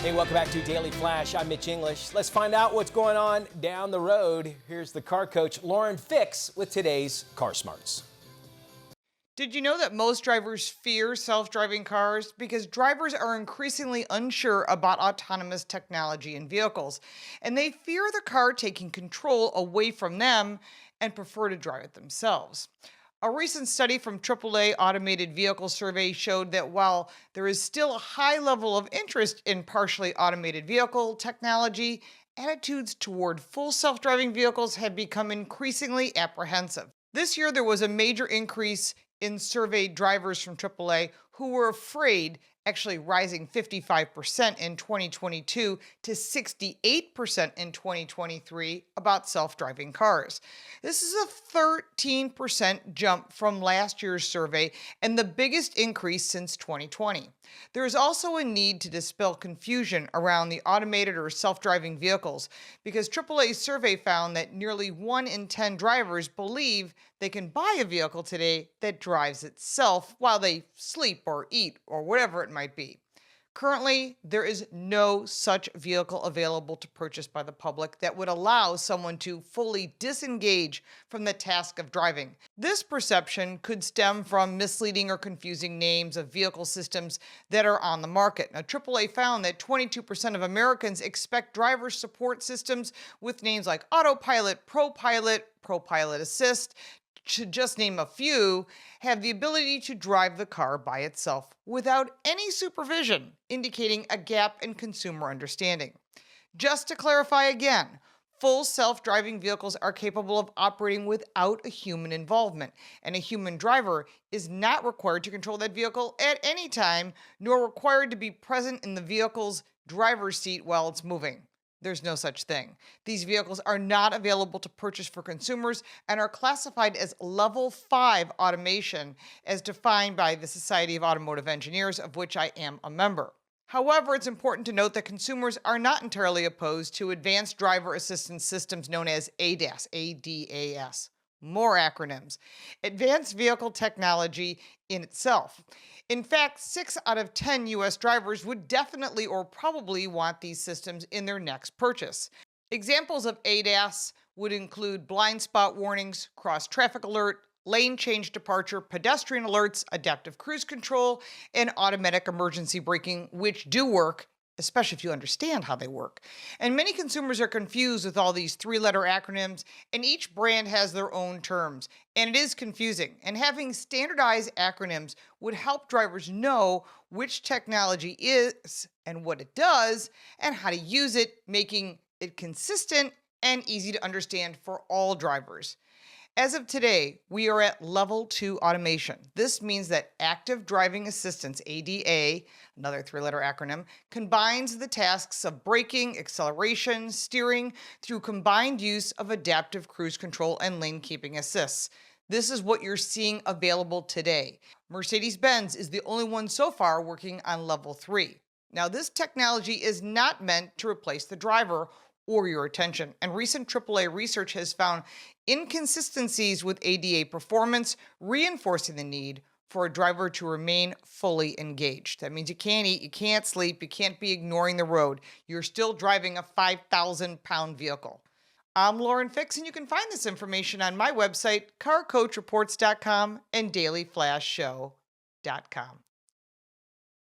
Hey, welcome back to Daily Flash. I'm Mitch English. Let's find out what's going on down the road. Here's the car coach, Lauren Fix, with today's Car Smarts. Did you know that most drivers fear self-driving cars? Because drivers are increasingly unsure about autonomous technology in vehicles, and they fear the car taking control away from them and prefer to drive it themselves. A recent study from AAA Automated Vehicle Survey showed that while there is still a high level of interest in partially automated vehicle technology, attitudes toward full self-driving vehicles have become increasingly apprehensive. This year, there was a major increase in surveyed drivers from AAA who were afraid, actually rising 55% in 2022 to 68% in 2023, about self-driving cars. This is a 13% jump from last year's survey and the biggest increase since 2020. There is also a need to dispel confusion around the automated or self-driving vehicles because AAA's survey found that nearly 1 in 10 drivers believe they can buy a vehicle today that drives itself while they sleep or eat or whatever it might be. Currently, there is no such vehicle available to purchase by the public that would allow someone to fully disengage from the task of driving. This perception could stem from misleading or confusing names of vehicle systems that are on the market. Now, AAA found that 22% of Americans expect driver support systems with names like Autopilot, ProPilot Assist, to just name a few, have the ability to drive the car by itself without any supervision, indicating a gap in consumer understanding. Just to clarify again, full self-driving vehicles are capable of operating without a human involvement, and a human driver is not required to control that vehicle at any time, nor required to be present in the vehicle's driver's seat while it's moving. There's no such thing. These vehicles are not available to purchase for consumers and are classified as Level 5 automation as defined by the Society of Automotive Engineers, of which I am a member. However, it's important to note that consumers are not entirely opposed to advanced driver assistance systems known as ADAS, A-D-A-S. More acronyms. Advanced vehicle technology in itself. In fact, 6 out of 10 US drivers would definitely or probably want these systems in their next purchase. Examples of ADAS would include blind spot warnings, cross traffic alert, lane change departure, pedestrian alerts, adaptive cruise control, and automatic emergency braking, which do work, especially if you understand how they work. And many consumers are confused with all these 3-letter acronyms, and each brand has their own terms. And it is confusing. And having standardized acronyms would help drivers know which technology is and what it does and how to use it, making it consistent and easy to understand for all drivers. As of today, we are at Level 2 automation. This means that Active Driving Assistance, ADA, another 3-letter acronym, combines the tasks of braking, acceleration, steering through combined use of adaptive cruise control and lane keeping assists. This is what you're seeing available today. Mercedes-Benz is the only one so far working on Level 3. Now, this technology is not meant to replace the driver or your attention, and recent AAA research has found inconsistencies with ADA performance, reinforcing the need for a driver to remain fully engaged. That means you can't eat, you can't sleep, you can't be ignoring the road. You're still driving a 5,000-pound vehicle. I'm Lauren Fix, and you can find this information on my website, carcoachreports.com and dailyflashshow.com.